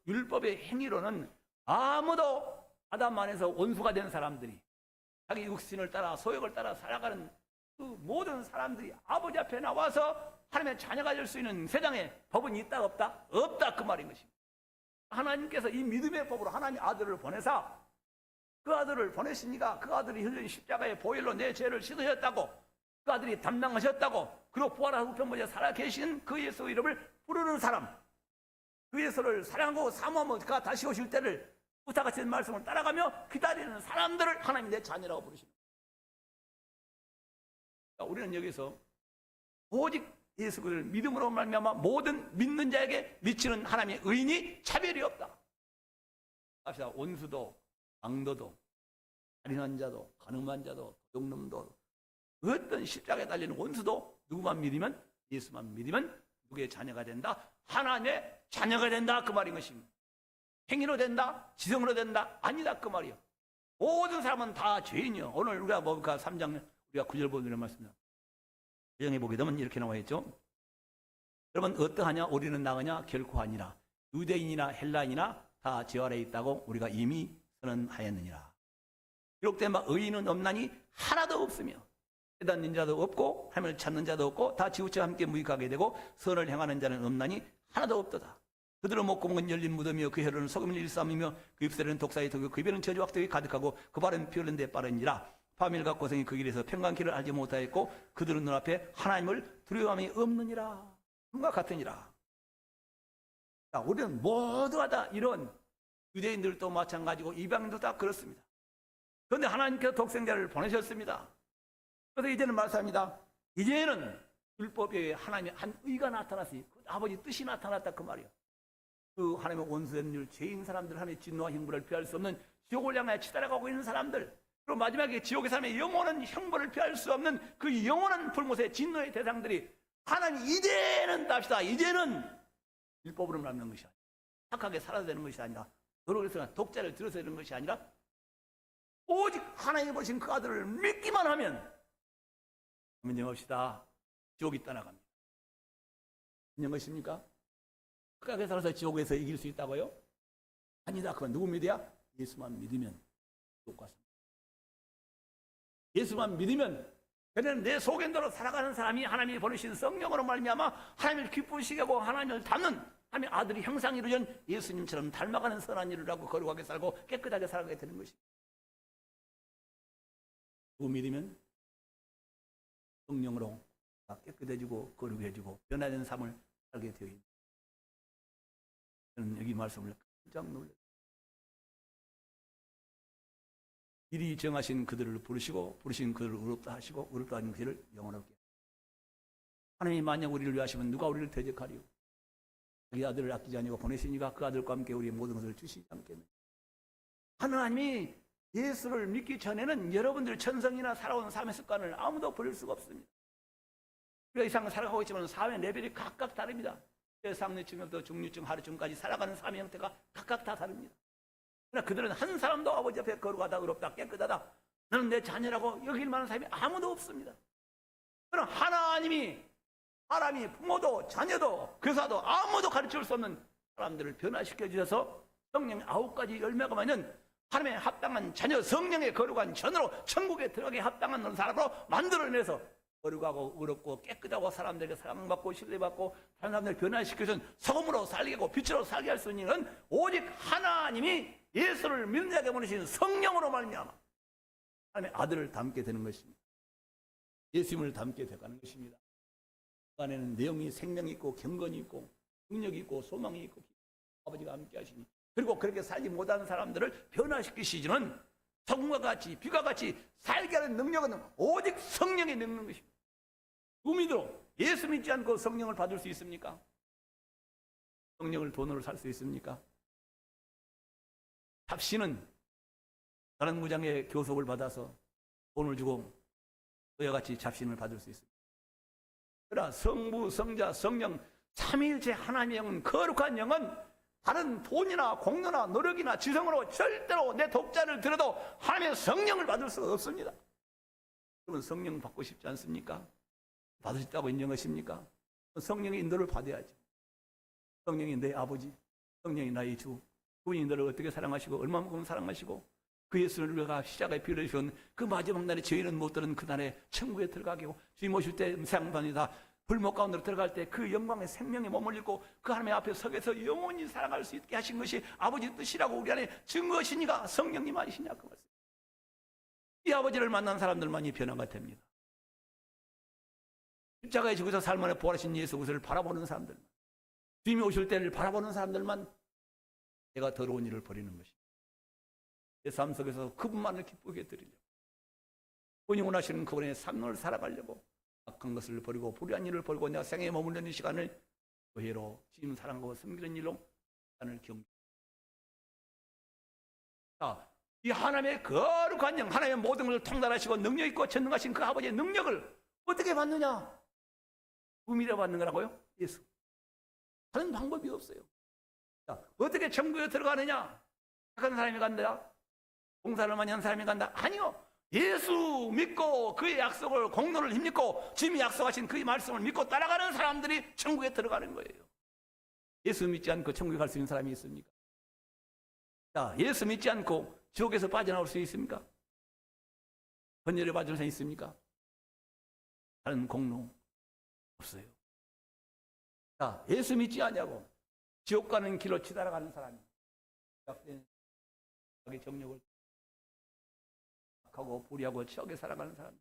율법의 행위로는 아무도 아담 안에서 원수가 된 사람들이 자기 육신을 따라 소욕을 따라 살아가는 그 모든 사람들이 아버지 앞에 나와서 하나님의 자녀가 될 수 있는 세상에 법은 있다 없다? 없다 그 말인 것입니다. 하나님께서 이 믿음의 법으로 하나님의 아들을 보내사 그 아들을 보내시니까 그 아들이 흘린 십자가의 보혈로 내 죄를 씻으셨다고 그 아들이 담당하셨다고 그리고 부활하고 우편부에 살아계신 그 예수 이름을 부르는 사람 그 예수를 사랑하고 사모하면 그가 다시 오실 때를 부탁하신 말씀을 따라가며 기다리는 사람들을 하나님이 내 자녀라고 부르십니다. 우리는 여기서 오직 예수 그리스도를 믿음으로 말미암아 모든 믿는 자에게 미치는 하나님의 의인이 차별이 없다. 합시다. 원수도 강도도 살인한 자도 간음한 자도 도둑놈도 어떤 십자가에 달리는 원수도 누구만 믿으면 예수만 믿으면 누구의 자녀가 된다? 하나님의 자녀가 된다 그 말인 것입니다. 행위로 된다? 지성으로 된다? 아니다 그 말이요. 모든 사람은 다 죄인이요. 오늘 우리가 뭡니까? 3장 우리가 9절 보는 말씀입니다. 구정해 보게 되면 이렇게 나와 있죠. 여러분 어떠하냐? 우리는 나으냐? 결코 아니라 유대인이나 헬라인이나 다 죄 아래에 있다고 우리가 이미 선언하였느니라. 기록된 바 의인은 없나니 하나도 없으며 깨닫는 자도 없고 하나님을 찾는 자도 없고 다 지구체와 함께 무익하게 되고 선을 행하는 자는 없나니 하나도 없도다. 그들은 목구멍은 열린 무덤이요 그 혀로는 소금을 일삼이며 그 입술에는 독사의 독이요 그 입에는 저주악독이 가득하고 그 발은 피 흘린 데 빠른지라. 파멸과 고생이 그 길에서 평강길을 알지 못하였고 그들은 눈앞에 하나님을 두려움이 없느니라. 함과 같으니라. 자, 우리는 모두가 다 이런 유대인들도 마찬가지고 이방인도 다 그렇습니다. 그런데 하나님께서 독생자를 보내셨습니다. 그래서 이제는 말씀합니다. 이제는 율법에 하나님의 한 의가 나타났으니 그 아버지 뜻이 나타났다 그 말이에요. 그 하나님의 원수된 일, 죄인 사람들, 하나님의 진노와 형벌을 피할 수 없는 지옥을 향해 치달아가고 있는 사람들, 그리고 마지막에 지옥의 사람의 영원한 형벌을 피할 수 없는 그 영원한 불못의 진노의 대상들이 하나님 이제는 답시다. 이제는 율법으로 만든 것이 아니라 착하게 살아야 되는 것이 아니라 노력해서 독자를 들어서 되는 것이 아니라 오직 하나님이 보신 그 아들을 믿기만 하면 인정합시다. 지옥이 떠나갑니다. 인정하십니까? 착하게 살아서 지옥에서 이길 수 있다고요? 아니다. 그건 누구 믿어야? 예수만 믿으면 지옥 갔습니다. 예수만 믿으면 그는 내 속인대로 살아가는 사람이 하나님이 보내신 성령으로 말미암아 하나님을 기쁘시게 하고 하나님을 닮는 하나님의 아들이 형상이 이루어진 예수님처럼 닮아가는 선한 일을 하고 거룩하게 살고 깨끗하게 살아가게 되는 것입니다. 누구 믿으면 성령으로 깨끗해지고 거룩해지고 변화된 삶을 살게 되어 있습니다. 저는 여기 말씀을 깜짝 놀랐습니다. 미리 정하신 그들을 부르시고 부르신 그들을 의롭다 하시고 의롭다 하신 그들을 영원하게 하나님이 만약 우리를 위하시면 누가 우리를 대적하리요? 자기 아들을 아끼지 아니고 보내시니까 그 아들과 함께 우리의 모든 것을 주시지 않겠느냐. 하나님이 예수를 믿기 전에는 여러분들 천성이나 살아온 삶의 습관을 아무도 버릴 수가 없습니다. 우리가 이 세상을 살아가고 있지만 삶의 레벨이 각각 다릅니다. 상류층부터 중류층, 하류층까지 살아가는 삶의 형태가 각각 다 다릅니다. 그러나 그들은 한 사람도 아버지 앞에 거룩하다, 의롭다, 깨끗하다, 너는 내 자녀라고 여길 만한 사람이 아무도 없습니다. 그럼 하나님이 사람이 부모도 자녀도 교사도 아무도 가르칠 수 없는 사람들을 변화시켜 주셔서 성령의 9가지 열매가 많은 하나님의 합당한 자녀, 성령의 거룩한 전으로 천국에 들어가게 합당한 사람으로 만들어내서 거룩하고 의롭고 깨끗하고 사람들에게 사랑받고 신뢰받고 다른 사람들을 변화시켜준 소금으로 살게 하고 빛으로 살게 할 수 있는 일은 오직 하나님이 예수를 믿는 자에게 보내신 성령으로 말미암아 하나님의 아들을 닮게 되는 것입니다. 예수님을 닮게 되가는 것입니다. 그 안에는 내용이 생명이 있고 경건이 있고 능력이 있고 소망이 있고 아버지가 함께 하시니, 그리고 그렇게 살지 못하는 사람들을 변화시키시지는 소금과 같이 비가 같이 살게 하는 능력은 오직 성령이 능는 것입니다. 누구미도 예수 믿지 않고 성령을 받을 수 있습니까? 성령을 돈으로 살 수 있습니까? 잡신은 다른 무장의 교섭을 받아서 돈을 주고 그와 같이 잡신을 받을 수 있습니다. 그러나 성부, 성자, 성령 삼위일체 하나님의 영은, 거룩한 영은 다른 돈이나 공로나 노력이나 지성으로 절대로 내 독자를 들어도 하나님의 성령을 받을 수가 없습니다. 그러면 성령 받고 싶지 않습니까? 받을 수 있다고 인정하십니까? 성령의 인도를 받아야죠. 성령이 내 아버지, 성령이 나의 주, 그분이 너를 어떻게 사랑하시고 얼마만큼 사랑하시고 그 예수를 우리가 십자가에 빌어주신 그 마지막 날에 저희는 못 들은 그날에 천국에 들어가게 하고 주님 오실 때 세상반이 다 불목 가운데로 들어갈 때 그 영광의 생명에 머물리고 그 하나님의 앞에 서게서 영원히 살아갈 수 있게 하신 것이 아버지 뜻이라고 우리 안에 증거시니가 성령님 아니시냐 그 말씀. 이 아버지를 만난 사람들만이 변화가 됩니다. 십자가에 죽어서 삶 안에 부활하신 예수 그리스도를 바라보는 사람들만, 주님이 오실 때를 바라보는 사람들만 내가 더러운 일을 버리는 것입니다. 내 삶 속에서 그분만을 기쁘게 드리려고, 그분이 원하시는 그분의 삶을 살아가려고 악한 것을 버리고 불의한 일을 버리고 내가 생에 머무르는 시간을 교회로 주님 사랑하고 섬기는 일로 시간을 경주. 자, 이 하나님의 거룩한 영, 하나님의 모든 것을 통달하시고 능력 있고 전능하신 그 아버지의 능력을 어떻게 받느냐? 의미로 받는 거라고요? 예수. 다른 방법이 없어요. 자, 어떻게 천국에 들어가느냐? 착한 사람이 간다? 봉사를 많이 한 사람이 간다? 아니요. 예수 믿고 그의 약속을, 공로를 힘입고 주님이 약속하신 그의 말씀을 믿고 따라가는 사람들이 천국에 들어가는 거예요. 예수 믿지 않고 천국에 갈 수 있는 사람이 있습니까? 자, 예수 믿지 않고 지옥에서 빠져나올 수 있습니까? 번뇌를 받을 수 있습니까? 다른 공로 없어요. 자, 예수 믿지 않냐고 지옥 가는 길로 치달아가는 사람이 자기 정력을 하고 불의하고 지옥에 살아가는 사람,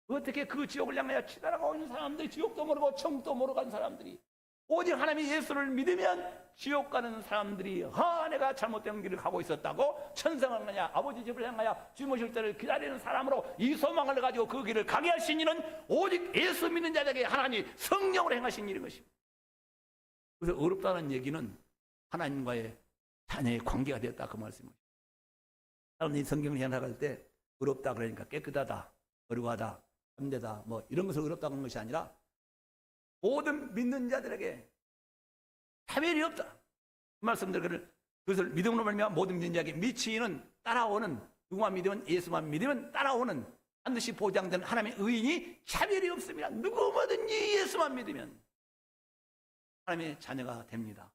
어떻게 그 지옥을 향하여 치달아가고 있는 사람들이, 지옥도 모르고 천국도 모르고 간 사람들이 오직 하나님의 예수를 믿으면 지옥 가는 사람들이 내가 잘못된 길을 가고 있었다고 천성을 향하여 아버지 집을 향하여 주님 오실 때를 기다리는 사람으로 이 소망을 가지고 그 길을 가게 하신 이는 오직 예수 믿는 자에게 하나님이 성령으로 행하신 일인 것입니다. 그래서 어렵다는 얘기는 하나님과의 자녀의 관계가 되었다 그 말씀입니다. 사람들이 성경을 해나갈 때 어렵다 그러니까 깨끗하다, 거룩하다, 참되다 뭐 이런 것을 어렵다고 하는 것이 아니라 모든 믿는 자들에게 차별이 없다. 그 말씀들 그것을 믿음으로 말미암아 모든 믿는 자에게 미치는 따라오는, 누구만 믿으면, 예수만 믿으면 따라오는 반드시 보장되는 하나님의 의인이 차별이 없습니다. 누구든지 예수만 믿으면 하나님의 자녀가 됩니다.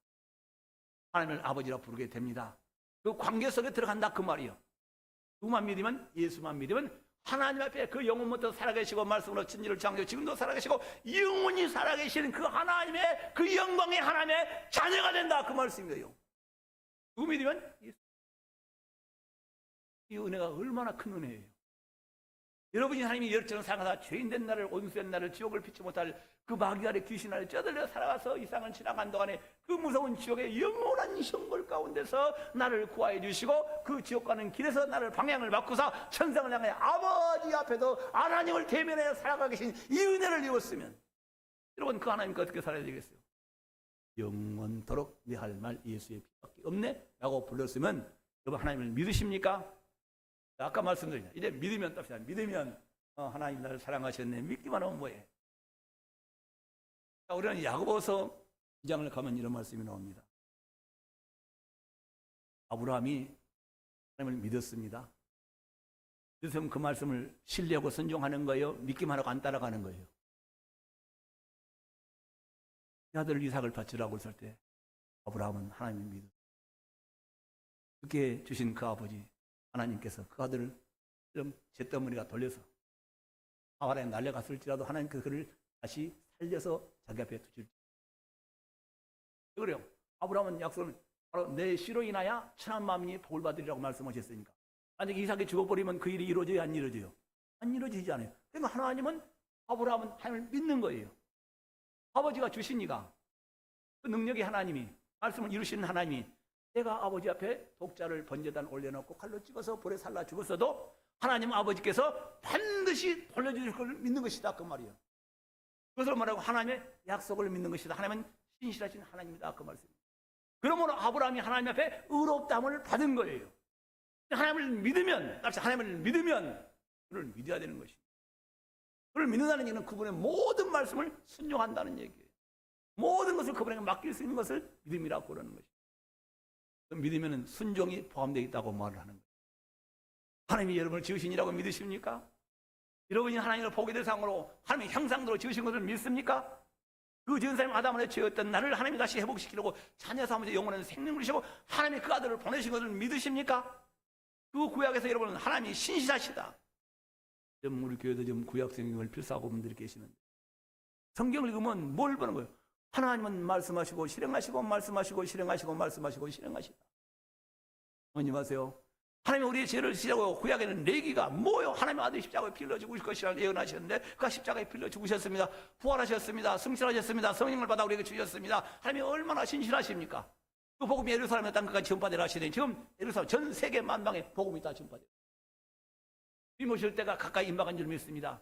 하나님을 아버지라 부르게 됩니다. 그 관계 속에 들어간다 그 말이요. 누구만 믿으면, 예수만 믿으면 하나님 앞에 그 영원부터 살아계시고 말씀으로 진리를 창조 지금도 살아계시고 영원히 살아계시는 그 하나님의 그 영광의 하나님의 자녀가 된다 그 말씀이에요. 누구 믿으면 예수. 이 은혜가 얼마나 큰 은혜예요. 여러분이 하나님이 열정을 사랑하사 죄인된 나를, 온수된 나를, 지옥을 피치 못할 그 마귀 아래 귀신 아래 쩌들려 살아가서 이 세상을 지나간 동안에 그 무서운 지옥의 영원한 형벌 가운데서 나를 구하여 주시고 그 지옥 가는 길에서 나를 방향을 바꾸사 천상을 향해 아버지 앞에도 하나님을 대면해 살아가 계신 이 은혜를 입었으면 여러분 그 하나님과 어떻게 살아야 되겠어요? 영원토록 네 할 말 예수의 피밖에 없네 라고 불렀으면 여러분 하나님을 믿으십니까? 아까 말씀드린 이제 믿으면 답시다. 믿으면 하나님 나를 사랑하셨네. 믿기만 하면 뭐해? 자, 우리는 야고보서 2장을 가면 이런 말씀이 나옵니다. 아브라함이 하나님을 믿었습니다. 그래서 그 말씀을 신뢰하고 순종하는 거예요? 믿기만 하고 안 따라가는 거예요? 아들 이삭을 바치라고 했을 때 아브라함은 하나님을 믿었어요. 그렇게 주신 그 아버지 하나님께서 그 아들을 잿더미가 돌려서 하와라에 날려갔을지라도 하나님께서 그를 다시 살려서 자기 앞에 두실지. 그래요. 아브라함은 약속을 바로 내 씨로 인하여 천한 만민이 복을 받으리라고 말씀하셨으니까. 만약에 이삭이 죽어버리면 그 일이 이루어져요? 안 이루어져요? 안 이루어지지 않아요. 그러니까 하나님은 아브라함은 하나님을 믿는 거예요. 아버지가 주시니까 그 능력의 하나님이 말씀을 이루시는 하나님이 내가 아버지 앞에 독자를 번제단 올려놓고 칼로 찍어서 불에 살라 죽었어도 하나님 아버지께서 반드시 돌려주실 것을 믿는 것이다 그 말이에요. 그것을 말하고 하나님의 약속을 믿는 것이다. 하나님은 신실하신 하나님이다 그 말씀입니다. 그러므로 아브라함이 하나님 앞에 의롭다함을 받은 거예요. 하나님을 믿으면 그를 믿어야 되는 것입니다. 그를 믿는다는 얘기는 그분의 모든 말씀을 순종한다는 얘기예요. 모든 것을 그분에게 맡길 수 있는 것을 믿음이라고 그러는 것입니다. 믿으면 순종이 포함되어 있다고 말을 하는 거예요. 하나님이 여러분을 지으시니라고 믿으십니까? 여러분이 하나님을 보게 될 상으로 하나님의 형상대로 지으신 것을 믿습니까? 그 지은 사람 아담을 죄였던 나를 하나님이 다시 회복시키려고 자녀 삼으셔 영원한 생명을 주시고 하나님이 그 아들을 보내신 것을 믿으십니까? 그 구약에서 여러분은 하나님이 신실하시다. 좀 우리 교회도 좀 구약 성경을 필사하고 분들이 계시는데 성경을 읽으면 뭘 보는 거예요? 하나님은 말씀하시고 실행하시고 말씀하시고 실행하시고 말씀하시고 실행하시다. 어머님 아세요? 하나님이 우리의 죄를 지라고 구약에는 레기가 뭐요? 하나님의 아들이 십자가에 피 흘려 죽으실 것이라고 예언하셨는데 그가 십자가에 피 흘려 죽으셨습니다. 부활하셨습니다. 승천하셨습니다. 성령을 받아 우리에게 주셨습니다. 하나님이 얼마나 신실하십니까? 그 복음이 예루살렘의 땅끝까지 전파되라 하시더니 지금 예루살렘 전 세계 만방에 복음이 다 전파돼요. 비 모실 때가 가까이 임박한 줄 믿습니다.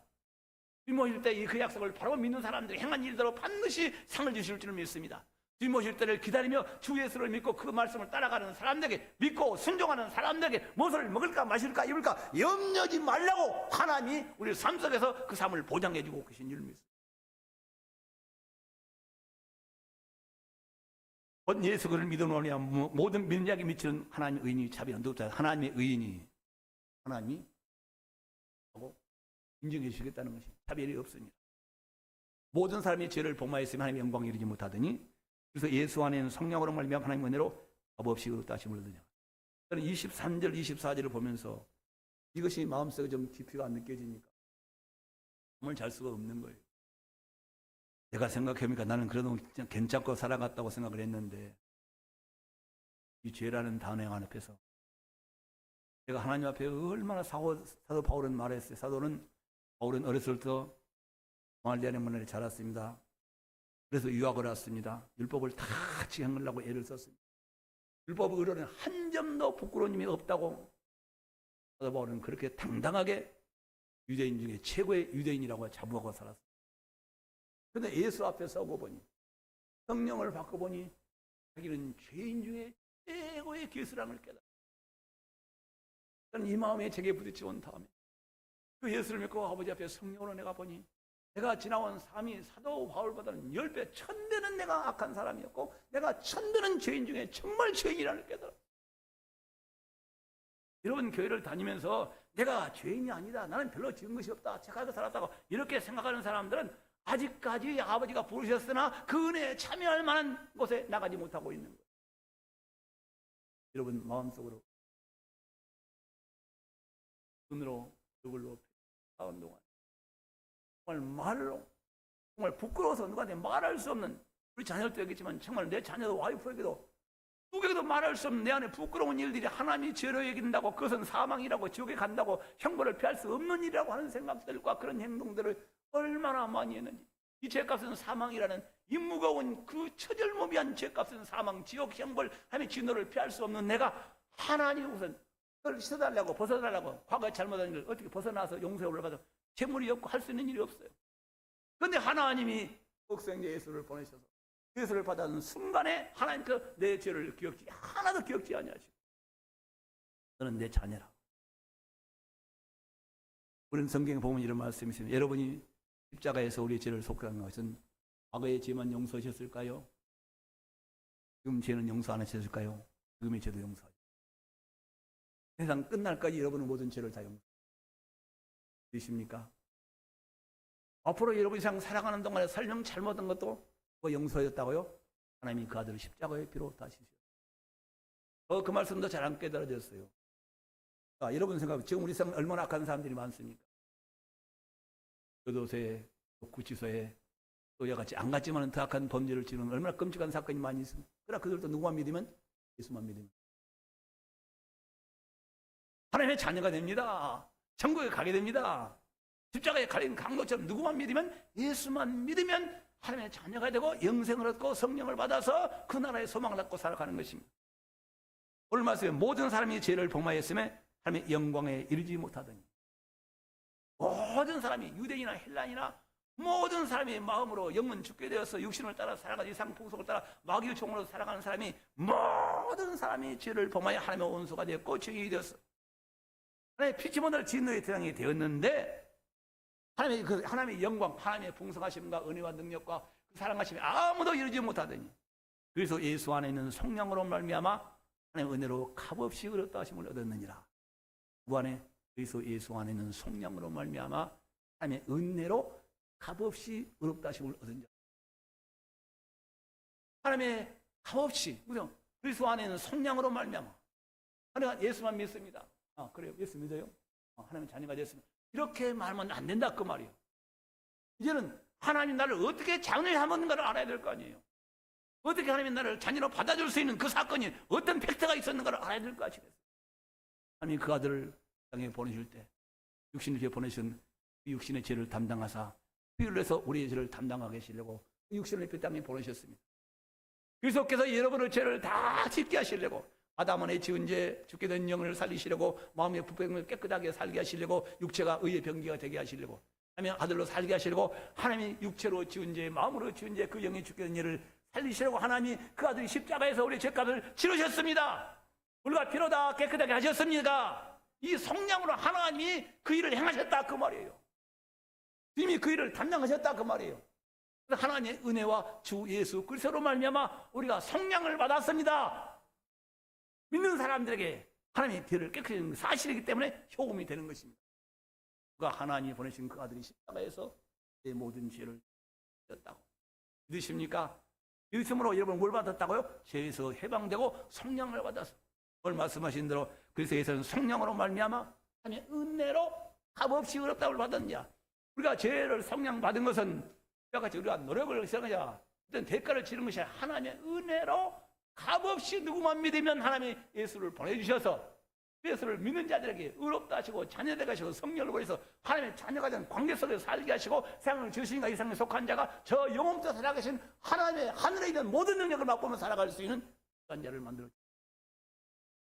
비 모실 때 그 약속을 바로 믿는 사람들이 행한 일대로 반드시 상을 주실 줄 믿습니다. 비 모실 때를 기다리며 주 예수를 믿고 그 말씀을 따라가는 사람들에게 믿고 순종하는 사람들에게 무엇을 먹을까 마실까 입을까 염려하지 말라고 하나님이 우리 삶 속에서 그 삶을 보장해 주고 계신 줄 믿습니다. 곧 예수 그를 믿으노니 모든 믿는 자에게 미치는 하나님의 의인이 자비는 누구다? 하나님의 의인이 하나님이 하고 인정해 주시겠다는 것이 차별이 없습니다. 모든 사람이 죄를 범하였으면 하나님의 영광에 이르지 못하더니 그래서 예수 안에는 성령으로 말미암아 하나님의 은혜로 법 없이 의롭다 하심을 얻으냐. 저는 23절 24절을 보면서 이것이 마음속에 좀 깊이가 안 느껴지니까 잠을 잘 수가 없는 거예요. 내가 생각해보니까 나는 그래도 그냥 괜찮고 살아갔다고 생각을 했는데 이 죄라는 단행 앞에서 제가 하나님 앞에 얼마나 사도 바울은 말했어요. 바울은 어렸을 때 말리아는 문화에 자랐습니다. 그래서 유학을 왔습니다. 율법을 다 지행하려고 애를 썼습니다. 율법의 의로는 한 점도 부끄러운 점이 없다고 사도 바울은 그렇게 당당하게 유대인 중에 최고의 유대인이라고 자부하고 살았습니다. 그런데 예수 앞에 서고 보니 성령을 받고 보니 자기는 죄인 중에 최고의 괴수랑을 깨달았습니다. 저는 이 마음에 제게 부딪혀온 다음에 그 예수를 믿고 아버지 앞에 성령으로 내가 보니 내가 지나온 삶이 사도 바울보다는 10배, 1000배는 내가 악한 사람이었고 내가 1000배는 죄인 중에 정말 죄인이라는 걸 깨달았어요. 여러분 교회를 다니면서 내가 죄인이 아니다. 나는 별로 지은 것이 없다. 착하게 살았다고 이렇게 생각하는 사람들은 아직까지 아버지가 부르셨으나 그 은혜에 참여할 만한 곳에 나가지 못하고 있는 거예요. 여러분 마음속으로 눈으로 얼굴로 싸운 동안 정말 말로 정말 부끄러워서 누구한테 말할 수 없는 우리 자녀들도 얘기했지만 정말 내 자녀도 와이프에게도 누구에게도 말할 수 없는 내 안에 부끄러운 일들이 하나님이 죄로 여긴다고 그것은 사망이라고 지옥에 간다고 형벌을 피할 수 없는 일이라고 하는 생각들과 그런 행동들을 얼마나 많이 했는지 이 죄값은 사망이라는 이 무거운 그 처절무비한 죄값은 사망 지옥 형벌 하며 진노를 피할 수 없는 내가 하나님 우선 그걸 씻어달라고 벗어달라고 과거에 잘못한 일을 어떻게 벗어나서 용서에 올라가서 재물이 없고 할 수 있는 일이 없어요. 그런데 하나님이 독생자 예수를 보내셔서 예수를 받아는 순간에 하나님께서 내 죄를 하나도 기억지 아니하시고 너는 내 자녀라. 우리는 성경에 보면 이런 말씀이 있습니다. 여러분이 십자가에서 우리의 죄를 속죄한 것은 과거의 죄만 용서하셨을까요? 지금 죄는 용서 안 하셨을까요? 지금의 죄도 용서하죠. 세상 끝날까지 여러분은 모든 죄를 다 용서하십니까? 앞으로 여러분이 세상 살아가는 동안에 설령 잘못한 것도 그거 용서하셨다고요? 하나님이 그 아들을 십자가의 피로 다시 주셨어요. 그 말씀도 잘 안 깨달아졌어요. 자, 여러분 생각해, 지금 우리 세상 얼마나 악한 사람들이 많습니까? 교도소에, 구치소에, 또 이같이 안 갔지만 더 악한 범죄를 지는 얼마나 끔찍한 사건이 많이 있습니다. 그러나 그들도 누구만 믿으면? 예수만 믿으면 하나님의 자녀가 됩니다. 천국에 가게 됩니다. 십자가에 갈린 강도처럼 누구만 믿으면? 예수만 믿으면 하나님의 자녀가 되고 영생을 얻고 성령을 받아서 그 나라의 소망을 갖고 살아가는 것입니다. 오늘 말씀에 모든 사람이 죄를 범하였음에 하나님의 영광에 이르지 못하더니, 모든 사람이 유대인이나 헬라인이나 모든 사람이 마음으로 영은 죽게 되어서 육신을 따라 살아가지 이상 풍속을 따라 마귀의 종으로 살아가는 사람이, 모든 사람이 죄를 범하여 하나님의 원수가 되었고 죄인이 되었어. 하나님의 피치문을 진노의 대상이 되었는데 하나님의 영광, 하나님의 풍성하심과 은혜와 능력과 그 사랑하심이 아무도 이루지 못하더니, 그래서 예수 안에 있는 성령으로 말미암아 하나님의 은혜로 값없이 얻었다 하심을 얻었느니라. 그 안에 그래서 예수 안에 있는 성령으로 말미암아 하나님의 은혜로 값없이 의롭다 하심을 얻은 자. 하나님의 값없이, 그죠? 그리스도 안에 있는 성령으로 말미암아 하나님 예수만 믿습니다. 아, 그래요? 예수 믿어요? 하나님의 자녀가 됐습니다. 이렇게 말하면 안 된다 그 말이에요. 이제는 하나님 나를 어떻게 장려하는가를 알아야 될 거 아니에요. 어떻게 하나님이 나를 자녀로 받아줄 수 있는 그 사건이 어떤 팩트가 있었는가를 알아야 될 거 아시겠어요? 하나님이 그 아들을 땅에 보내실 때 육신의 죄 보내신 그 육신의 죄를 담당하사 피를 내서 우리의 죄를 담당하게 하시려고 그 육신을 이 땅에 보내셨습니다. 그리스도께서 여러분의 죄를 다 씻게 하시려고, 아담 안에 지은 죄 죽게 된 영을 살리시려고, 마음의 부패를 깨끗하게 살게 하시려고, 육체가 의의 병기가 되게 하시려고, 하나님 아들로 살게 하시려고, 하나님이 육체로 지은 죄, 마음으로 지은 죄, 그 영이 죽게 된 죄를 살리시려고 하나님이 그 아들이 십자가에서 우리의 죄값을 치르셨습니다. 우리가 피로 다 깨끗하게 하셨습니다. 이 성령으로 하나님이 그 일을 행하셨다 그 말이에요. 이미 그 일을 담당하셨다 그 말이에요. 하나님의 은혜와 주 예수 그리스도로 말미암아 우리가 성령을 받았습니다. 믿는 사람들에게 하나님의 피를 깨끗이 하는 사실이기 때문에 효금이 되는 것입니다. 그가 하나님이 보내신 그 아들이 십자가에서 내 모든 죄를 졌다고 믿으십니까? 믿으심으로 여러분 뭘 받았다고요? 죄에서 해방되고 성령을 받아서, 오늘 말씀하신 대로 그리스도에서는 성령으로 말미암아 하나님의 은혜로 값없이 의롭다고 받았냐. 우리가 죄를 성령 받은 것은 같이 우리가 노력을 해서 어떤 대가를 치는 것이 아니라 하나님의 은혜로 값없이 누구만 믿으면 하나님이 예수를 보내주셔서 예수를 믿는 자들에게 의롭다 하시고 자녀되게 하시고 성령을 보내서 하나님의 자녀가 된 관계 속에서 살게 하시고 세상을 지으신가 이상에 속한 자가 저 영혼부터 살아가신 하나님의 하늘에 있는 모든 능력을 맛보며 살아갈 수 있는 그런 자를 만들어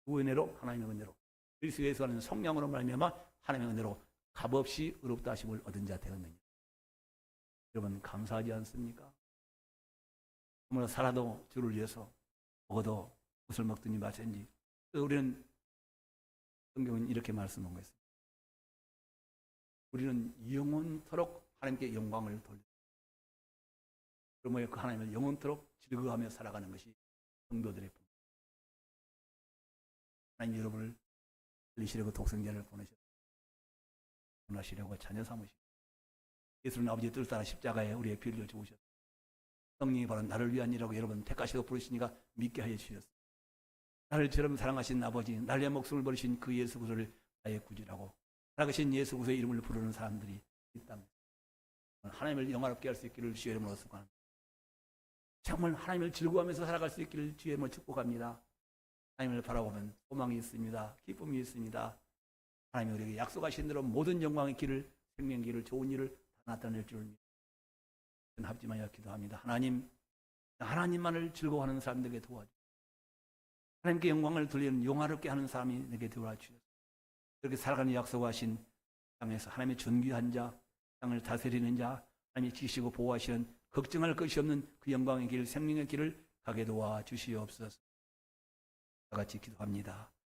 그 은혜로, 하나님의 은혜로 그리스도 예수 하는 성령으로 말미암아 하나님의 은혜로 값없이 의롭다 하심을 얻은 자 되었느냐. 여러분 감사하지 않습니까? 정말 살아도 주를 위해서 먹어도 옷을 먹더니 마찬지. 우리는 성경은 이렇게 말씀한 것입니다. 우리는 영원토록 하나님께 영광을 돌려. 그러므로 그 하나님을 영원토록 즐거워하며 살아가는 것이 성도들의 품. 하나님 여러분을 살리시려고 독생자를 보내셨습니다. 하시려고 자녀 삼으시고 예수는 아버지의 뜻을 따라 십자가에 우리의 피를 주우셨습니다. 성령이 바로 나를 위한 일이라고 여러분 택하시고 부르시니까 믿게 하여 주셨습니다. 나를 처럼 사랑하신 아버지, 나를 위한 목숨을 버리신 그 예수 그리스도를 나의 구주라고 살아계신 예수 그리스도의 이름을 부르는 사람들이 이 땅에 하나님을 영화롭게 할 수 있기를 주의 이름으로 축복합니다. 정말 하나님을 즐거워하면서 살아갈 수 있기를 주의 이름으로 축복합니다. 하나님을 바라보면 소망이 있습니다. 기쁨이 있습니다. 하나님이 우리에게 약속하신 대로 모든 영광의 길을, 생명의 길을, 좋은 일을 다 나타낼 줄을 믿습니다. 합심하여 기도합니다. 하나님만을 즐거워하는 사람들에게 도와주시옵소서. 하나님께 영광을 돌리는 영화롭게 하는 사람이 내게 도와주시옵소서. 그렇게 살아가는 약속하신 땅에서 하나님의 존귀한 자, 땅을 다스리는 자, 하나님이 지키시고 보호하시는 걱정할 것이 없는 그 영광의 길, 생명의 길을 가게 도와주시옵소서. 다 같이 기도합니다.